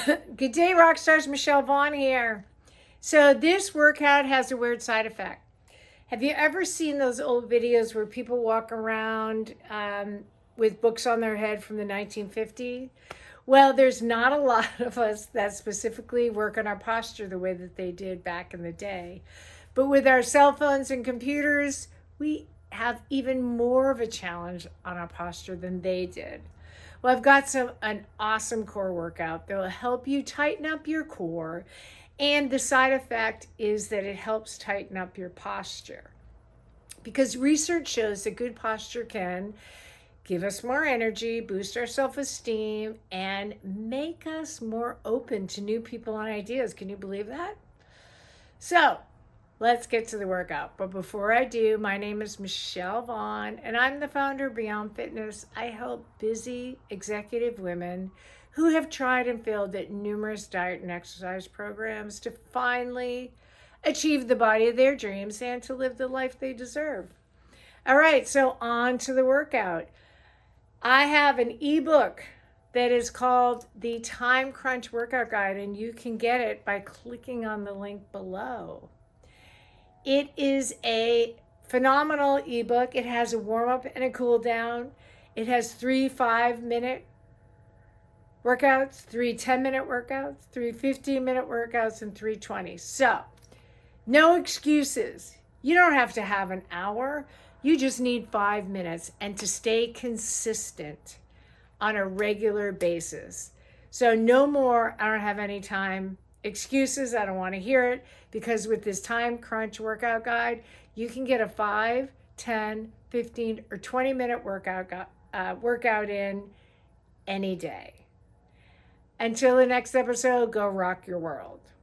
Good day, rock stars. Michelle Vaughn here. So, this workout has a weird side effect. Have you ever seen those old videos where people walk around with books on their head from the 1950s? Well, there's not a lot of us that specifically work on our posture the way that they did back in the day. But with our cell phones and computers, we have even more of a challenge on our posture than they did. Well, I've got an awesome core workout that will help you tighten up your core, and the side effect is that it helps tighten up your posture. Because research shows that good posture can give us more energy, boost our self-esteem, and make us more open to new people and ideas. Can you believe that? So, let's get to the workout. But before I do, my name is Michelle Vaughn, and I'm the founder of Beyond Fitness. I help busy executive women who have tried and failed at numerous diet and exercise programs to finally achieve the body of their dreams and to live the life they deserve. All right, so on to the workout. I have an ebook that is called the Time Crunch Workout Guide, and you can get it by clicking on the link below. It is a phenomenal ebook. It has a warm up and a cool down. It has 3 5-minute workouts, 3 10-minute workouts, 3 15-minute workouts, and 3 20. So, no excuses. You don't have to have an hour. You just need 5 minutes and to stay consistent on a regular basis. So, no more, I don't have any time excuses. I don't want to hear it, because with this Time Crunch Workout Guide, you can get a 5, 10, 15, or 20-minute workout in any day. Until the next episode, go rock your world.